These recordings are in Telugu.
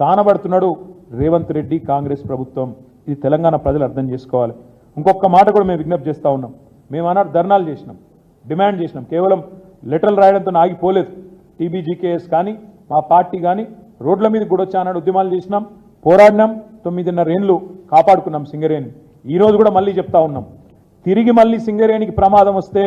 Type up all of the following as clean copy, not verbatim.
సానబడుతున్నాడు రేవంత్ రెడ్డి కాంగ్రెస్ ప్రభుత్వం. ఇది తెలంగాణ ప్రజలు అర్థం చేసుకోవాలి. ఇంకొక మాట కూడా మేము విజ్ఞప్తి చేస్తూ ఉన్నాం. మేము ఆనాడు ధర్నాలు చేసినాం, డిమాండ్ చేసినాం. కేవలం లెటర్లు రాయడంతో ఆగిపోలేదు. టీబీజీకేఎస్ కానీ మా పార్టీ కానీ రోడ్ల మీద కూడా వచ్చి ఆనాడు ఉద్యమాలు చేసినాం, పోరాడినాం. 9.5 ఏళ్ళు కాపాడుకున్నాం సింగరేణి. ఈరోజు కూడా మళ్ళీ చెప్తా ఉన్నాం, తిరిగి మళ్ళీ సింగరేణికి ప్రమాదం వస్తే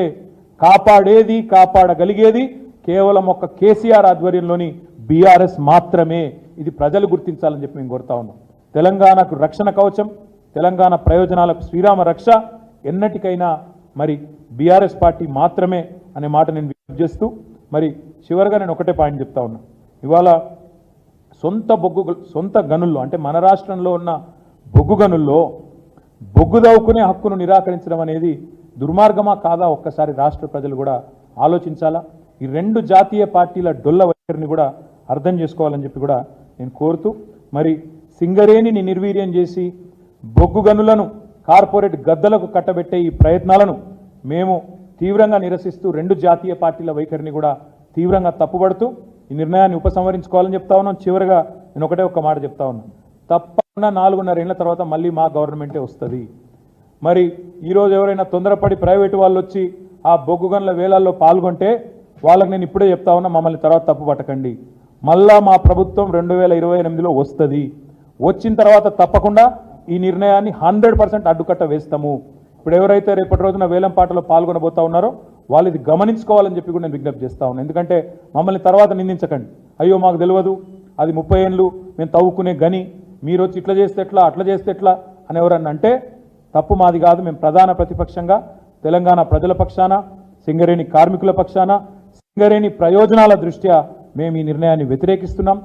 కాపాడేది కాపాడగలిగేది కేవలం ఒక కేసీఆర్ ఆధ్వర్యంలోని బీఆర్ఎస్ మాత్రమే. ఇది ప్రజలు గుర్తించాలని చెప్పి మేము కోరుతా ఉన్నాం. తెలంగాణకు రక్షణ కవచం, తెలంగాణ ప్రయోజనాలకు శ్రీరామ రక్ష ఎన్నటికైనా మరి బీఆర్ఎస్ పార్టీ మాత్రమే అనే మాట నేను విజ్ఞప్తి చేస్తూ మరి చివరిగా నేను ఒకటే పాయింట్ చెప్తా ఉన్నా. ఇవాళ సొంత గనుల్లో అంటే మన రాష్ట్రంలో ఉన్న బొగ్గు గనుల్లో బొగ్గు దవ్వుకునే హక్కును నిరాకరించడం అనేది దుర్మార్గమా కాదా ఒక్కసారి రాష్ట్ర ప్రజలు కూడా ఆలోచించాలా. ఈ రెండు జాతీయ పార్టీల డొల్ల వైఖరిని కూడా అర్థం చేసుకోవాలని చెప్పి కూడా నేను కోరుతూ మరి సింగరేణిని నిర్వీర్యం చేసి బొగ్గు గనులను కార్పొరేట్ గద్దలకు కట్టబెట్టే ఈ ప్రయత్నాలను మేము తీవ్రంగా నిరసిస్తూ రెండు జాతీయ పార్టీల వైఖరిని కూడా తీవ్రంగా తప్పుపడుతూ ఈ నిర్ణయాన్ని ఉపసంహరించుకోవాలని చెప్తా ఉన్నాం. చివరిగా నేను ఒకటే ఒక్క మాట చెప్తా ఉన్నాను, తప్పకుండా 4.5 ఏళ్ల తర్వాత మళ్ళీ మా గవర్నమెంటే వస్తుంది. మరి ఈరోజు ఎవరైనా తొందరపడి ప్రైవేటు వాళ్ళు వచ్చి ఆ బొగ్గు గనుల వేలాల్లో పాల్గొంటే వాళ్ళకి నేను ఇప్పుడే చెప్తా ఉన్నా, మమ్మల్ని తర్వాత తప్పు పట్టకండి. మళ్ళా మా ప్రభుత్వం 2028లో వస్తుంది. వచ్చిన తర్వాత తప్పకుండా ఈ నిర్ణయాన్ని 100% అడ్డుకట్ట వేస్తాము. ఇప్పుడు ఎవరైతే రేపటి రోజున వేలంపాటలో పాల్గొనబోతా ఉన్నారో వాళ్ళు ఇది గమనించుకోవాలని చెప్పి కూడా నేను విజ్ఞప్తి చేస్తా ఉన్నాను. ఎందుకంటే మమ్మల్ని తర్వాత నిందించకండి, అయ్యో మాకు తెలియదు, అది 30 ఏళ్ళు మేము తవ్వుకునే గని, మీరు వచ్చి ఇట్లా చేస్తే ఎట్లా అట్లా చేస్తే ఎట్లా అని ఎవరన్నా అంటే తప్పు మాది కాదు. మేము ప్రధాన ప్రతిపక్షంగా తెలంగాణ ప్రజల పక్షాన, సింగరేణి కార్మికుల పక్షాన, సింగరేణి ప్రయోజనాల దృష్ట్యా మేము ఈ నిర్ణయాన్ని వ్యతిరేకిస్తున్నాం.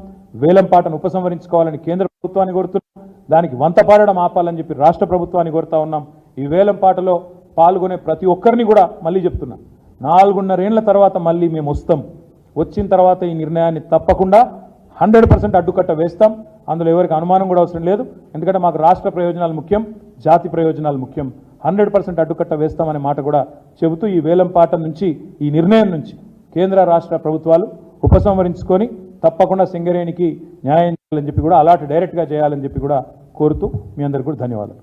వేలంపాటను ఉపసంహరించుకోవాలని కేంద్ర ప్రభుత్వాన్ని కోరుతున్నాం. దానికి వంతపాడడం ఆపాలని చెప్పి రాష్ట్ర ప్రభుత్వాన్ని కోరుతా ఉన్నాం. ఈ వేలంపాటలో పాల్గొనే ప్రతి ఒక్కరిని కూడా మళ్ళీ చెప్తున్నా, 4.5 ఏళ్ల తర్వాత మళ్ళీ మేము వస్తాం. వచ్చిన తర్వాత ఈ నిర్ణయాన్ని తప్పకుండా 100% అడ్డుకట్ట వేస్తాం. అందులో ఎవరికి అనుమానం కూడా అవసరం లేదు. ఎందుకంటే మాకు రాష్ట్ర ప్రయోజనాలు ముఖ్యం, జాతి ప్రయోజనాలు ముఖ్యం. 100% అడ్డుకట్ట వేస్తామనే మాట కూడా చెబుతూ ఈ వేలంపాట నుంచి, ఈ నిర్ణయం నుంచి కేంద్ర రాష్ట్ర ప్రభుత్వాలు ఉపసంహరించుకొని తప్పకుండా సింగరేణికి న్యాయం చేయాలని చెప్పి కూడా అలాట్ డైరెక్ట్గా చేయాలని చెప్పి కూడా కోరుతూ మీ అందరికీ కూడా ధన్యవాదాలు.